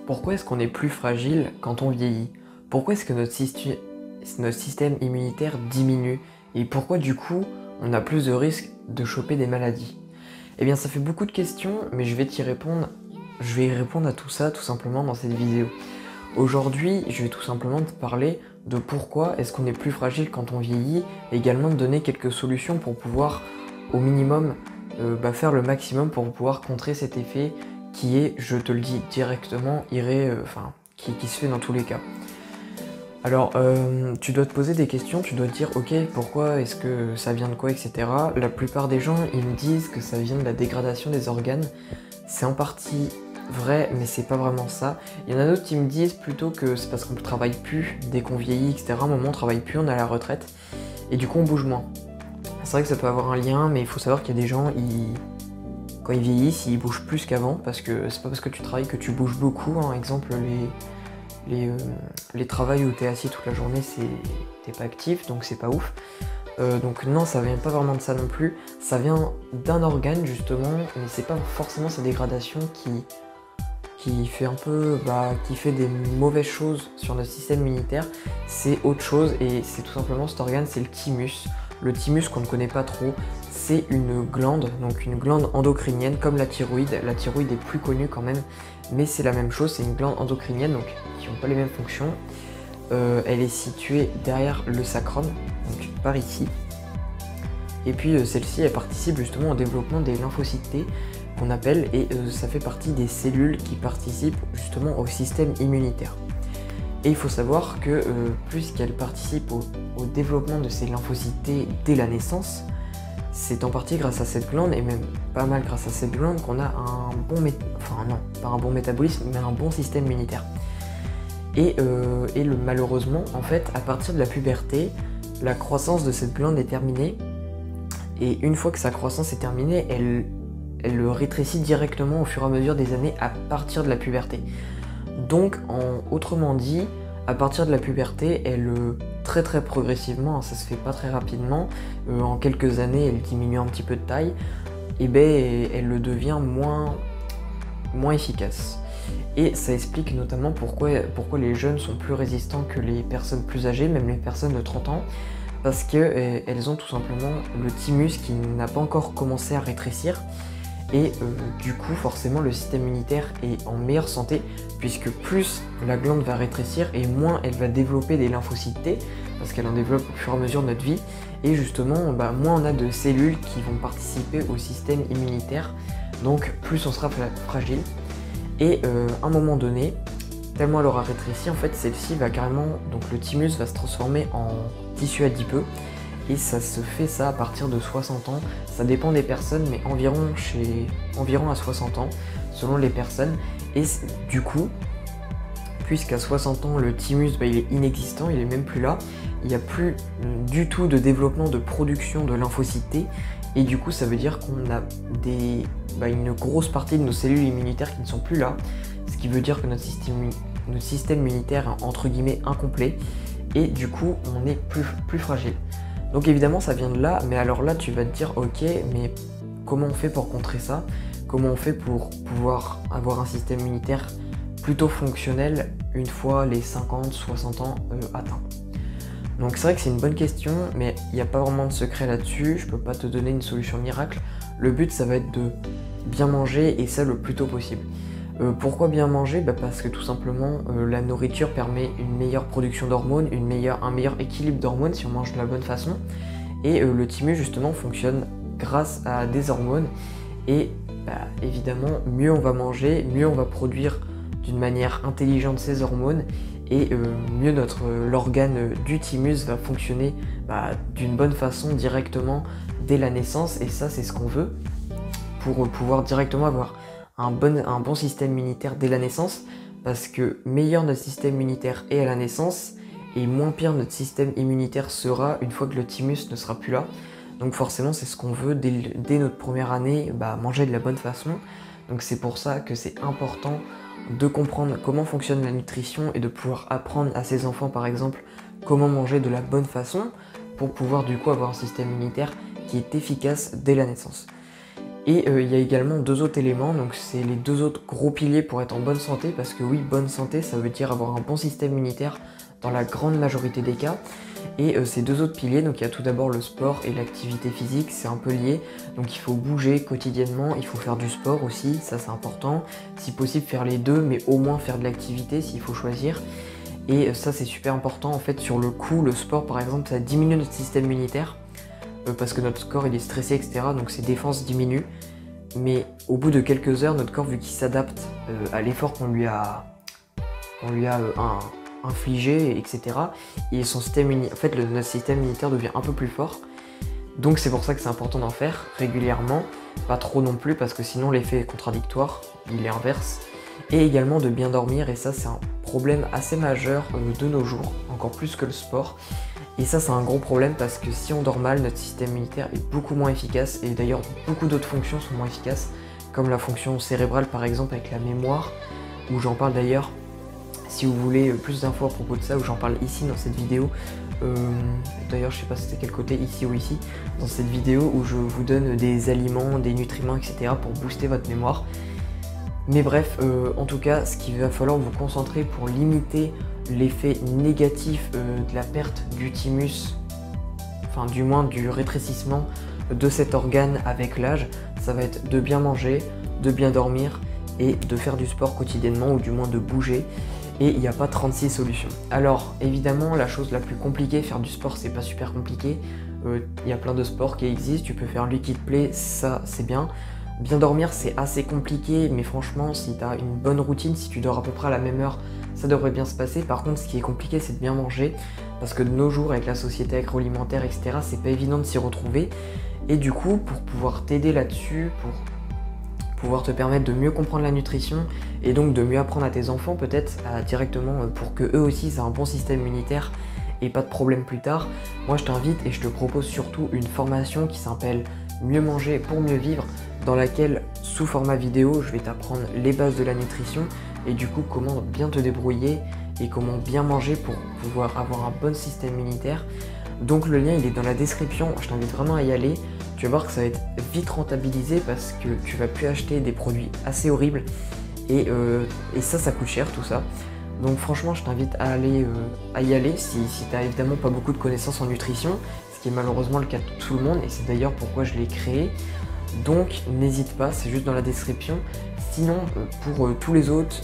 Pourquoi est-ce qu'on est plus fragile quand on vieillit? Pourquoi est-ce que notre système immunitaire diminue? Et pourquoi du coup on a plus de risques de choper des maladies? Eh bien ça fait beaucoup de questions, mais je vais y répondre à tout ça tout simplement dans cette vidéo. Aujourd'hui, je vais tout simplement te parler de pourquoi est-ce qu'on est plus fragile quand on vieillit, et également te donner quelques solutions pour pouvoir au minimum faire le maximum pour pouvoir contrer cet effet qui est, je te le dis directement, qui se fait dans tous les cas. Alors, tu dois te poser des questions, tu dois te dire, ok, pourquoi, est-ce que ça vient de quoi, etc. La plupart des gens, ils me disent que ça vient de la dégradation des organes. C'est en partie vrai, mais c'est pas vraiment ça. Il y en a d'autres qui me disent plutôt que c'est parce qu'on ne travaille plus, dès qu'on vieillit, etc. À un moment, on travaille plus, on est à la retraite, et du coup, on bouge moins. C'est vrai que ça peut avoir un lien, mais il faut savoir qu'il y a des gens, quand ils vieillissent, ils bougent plus qu'avant, parce que c'est pas parce que tu travailles que tu bouges beaucoup. Hein. Exemple, les travails où t'es assis toute la journée, t'es pas actif, donc c'est pas ouf. Donc non, ça vient pas vraiment de ça non plus. Ça vient d'un organe justement, mais c'est pas forcément sa dégradation qui fait qui fait des mauvaises choses sur notre système immunitaire. C'est autre chose, et c'est tout simplement cet organe, c'est le thymus. Le thymus qu'on ne connaît pas trop, c'est une glande, donc une glande endocrinienne comme la thyroïde. La thyroïde est plus connue quand même, mais c'est la même chose, c'est une glande endocrinienne, donc qui n'ont pas les mêmes fonctions. Elle est située derrière le sacrum, donc par ici. Et puis celle-ci, elle participe justement au développement des lymphocytes T qu'on appelle, et ça fait partie des cellules qui participent justement au système immunitaire. Et il faut savoir que puisqu'elle participe au développement de ces lymphocytes T dès la naissance, c'est en partie grâce à cette glande, et même pas mal grâce à cette glande, qu'on a un bon pas un bon métabolisme, mais un bon système immunitaire. Et malheureusement, en fait, à partir de la puberté, la croissance de cette glande est terminée, et une fois que sa croissance est terminée, elle rétrécit directement au fur et à mesure des années à partir de la puberté. Donc, autrement dit, à partir de la puberté, très progressivement, ça se fait pas très rapidement, en quelques années, elle diminue un petit peu de taille, et elle devient moins efficace. Et ça explique notamment pourquoi les jeunes sont plus résistants que les personnes plus âgées, même les personnes de 30 ans, parce qu'elles ont tout simplement le thymus qui n'a pas encore commencé à rétrécir. Et du coup, forcément, le système immunitaire est en meilleure santé, puisque plus la glande va rétrécir et moins elle va développer des lymphocytes T, parce qu'elle en développe au fur et à mesure de notre vie. Et justement, moins on a de cellules qui vont participer au système immunitaire, donc plus on sera fragile. Et à un moment donné, tellement elle aura rétréci, en fait, celle-ci va carrément, donc le thymus va se transformer en tissu adipeux. Et ça se fait ça à partir de 60 ans, ça dépend des personnes, mais environ à 60 ans, selon les personnes. Et du coup, puisqu'à 60 ans, le thymus il est inexistant, il est même plus là, il n'y a plus du tout de développement de production de lymphocytes T, et du coup ça veut dire qu'on a une grosse partie de nos cellules immunitaires qui ne sont plus là, ce qui veut dire que notre système immunitaire est entre guillemets incomplet, et du coup on est plus fragile. Donc évidemment ça vient de là, mais alors là tu vas te dire ok, mais comment on fait pour contrer ça? Comment on fait pour pouvoir avoir un système immunitaire plutôt fonctionnel une fois les 50-60 ans atteints? Donc c'est vrai que c'est une bonne question, mais il n'y a pas vraiment de secret là-dessus, je peux pas te donner une solution miracle. Le but ça va être de bien manger, et ça le plus tôt possible. Pourquoi bien manger? Parce que tout simplement la nourriture permet une meilleure production d'hormones, un meilleur équilibre d'hormones si on mange de la bonne façon. Et le thymus justement fonctionne grâce à des hormones, et évidemment mieux on va manger, mieux on va produire d'une manière intelligente ces hormones, et mieux l'organe du thymus va fonctionner d'une bonne façon directement dès la naissance, et ça c'est ce qu'on veut pour pouvoir directement avoir un bon système immunitaire dès la naissance, parce que meilleur notre système immunitaire est à la naissance, et moins pire notre système immunitaire sera une fois que le thymus ne sera plus là. Donc forcément c'est ce qu'on veut dès notre première année, manger de la bonne façon. Donc c'est pour ça que c'est important de comprendre comment fonctionne la nutrition, et de pouvoir apprendre à ses enfants par exemple comment manger de la bonne façon, pour pouvoir du coup avoir un système immunitaire qui est efficace dès la naissance. Et il y a également 2 autres éléments, donc c'est les 2 autres gros piliers pour être en bonne santé, parce que oui, bonne santé, ça veut dire avoir un bon système immunitaire dans la grande majorité des cas. Et ces 2 autres piliers, donc il y a tout d'abord le sport et l'activité physique, c'est un peu lié, donc il faut bouger quotidiennement, il faut faire du sport aussi, ça c'est important, si possible faire les deux, mais au moins faire de l'activité s'il faut choisir. Et ça c'est super important, en fait sur le coup, le sport par exemple, ça diminue notre système immunitaire, parce que notre corps il est stressé, etc. Donc ses défenses diminuent. Mais au bout de quelques heures, notre corps, vu qu'il s'adapte à l'effort qu'on lui a infligé, etc. Et notre système immunitaire devient un peu plus fort. Donc c'est pour ça que c'est important d'en faire régulièrement. Pas trop non plus, parce que sinon l'effet est contradictoire, il est inverse. Et également de bien dormir, et ça c'est un problème assez majeur de nos jours, encore plus que le sport. Et ça c'est un gros problème parce que si on dort mal, notre système immunitaire est beaucoup moins efficace, et d'ailleurs beaucoup d'autres fonctions sont moins efficaces, comme la fonction cérébrale par exemple avec la mémoire, où j'en parle d'ailleurs, si vous voulez plus d'infos à propos de ça, où j'en parle ici dans cette vidéo. D'ailleurs je sais pas si c'était quel côté, ici ou ici, dans cette vidéo où je vous donne des aliments, des nutriments, etc. pour booster votre mémoire. Mais bref, en tout cas, ce qu'il va falloir vous concentrer pour limiter l'effet négatif de la perte du thymus, enfin du moins du rétrécissement de cet organe avec l'âge, ça va être de bien manger, de bien dormir et de faire du sport quotidiennement, ou du moins de bouger. Et il n'y a pas 36 solutions. Alors évidemment, la chose la plus compliquée, faire du sport c'est pas super compliqué, il y a plein de sports qui existent, tu peux faire liquid play, ça c'est bien. Bien dormir c'est assez compliqué, mais franchement si tu as une bonne routine, si tu dors à peu près à la même heure, ça devrait bien se passer. Par contre ce qui est compliqué c'est de bien manger, parce que de nos jours avec la société agroalimentaire, etc., c'est pas évident de s'y retrouver. Et du coup pour pouvoir t'aider là-dessus, pour pouvoir te permettre de mieux comprendre la nutrition et donc de mieux apprendre à tes enfants peut-être directement, pour que eux aussi aient un bon système immunitaire et pas de problème plus tard, moi je t'invite et je te propose surtout une formation qui s'appelle Mieux manger pour mieux vivre, dans laquelle sous format vidéo je vais t'apprendre les bases de la nutrition et du coup comment bien te débrouiller et comment bien manger pour pouvoir avoir un bon système immunitaire. Donc le lien il est dans la description, je t'invite vraiment à y aller. Tu vas voir que ça va être vite rentabilisé parce que tu vas plus acheter des produits assez horribles et ça coûte cher tout ça. Donc franchement je t'invite à y aller si tu n'as évidemment pas beaucoup de connaissances en nutrition, ce qui est malheureusement le cas de tout le monde et c'est d'ailleurs pourquoi je l'ai créé. Donc n'hésite pas, c'est juste dans la description. Sinon pour tous les autres,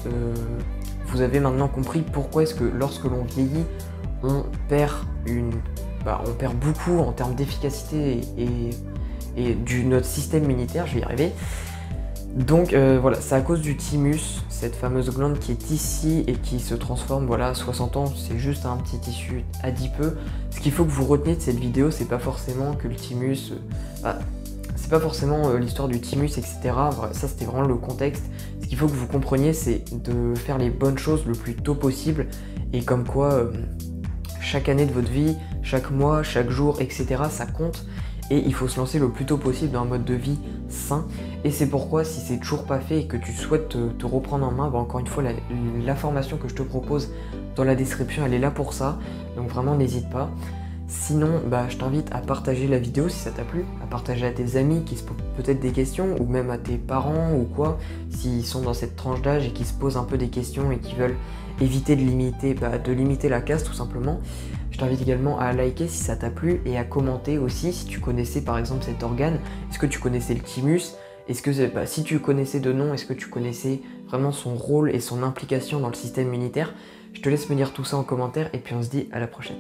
vous avez maintenant compris pourquoi est-ce que lorsque l'on vieillit, on perd beaucoup en termes d'efficacité et notre système immunitaire, je vais y arriver. Donc voilà, c'est à cause du thymus, cette fameuse glande qui est ici et qui se transforme, voilà, à 60 ans, c'est juste un petit tissu adipeux. Ce qu'il faut que vous reteniez de cette vidéo, c'est pas forcément que le thymus, c'est pas forcément l'histoire du thymus, etc. Ça c'était vraiment le contexte. Ce qu'il faut que vous compreniez, c'est de faire les bonnes choses le plus tôt possible, et comme quoi chaque année de votre vie, chaque mois, chaque jour, etc. ça compte. Et il faut se lancer le plus tôt possible dans un mode de vie sain. Et c'est pourquoi si c'est toujours pas fait et que tu souhaites te reprendre en main, encore une fois la formation que je te propose dans la description elle est là pour ça. Donc vraiment n'hésite pas. Sinon je t'invite à partager la vidéo si ça t'a plu, à partager à tes amis qui se posent peut-être des questions, ou même à tes parents ou quoi, s'ils sont dans cette tranche d'âge et qui se posent un peu des questions et qui veulent éviter de limiter la casse tout simplement. Je t'invite également à liker si ça t'a plu et à commenter aussi si tu connaissais par exemple cet organe. Est-ce que tu connaissais le thymus? Est-ce que si tu connaissais de nom, est-ce que tu connaissais vraiment son rôle et son implication dans le système immunitaire? Je te laisse me dire tout ça en commentaire et puis on se dit à la prochaine.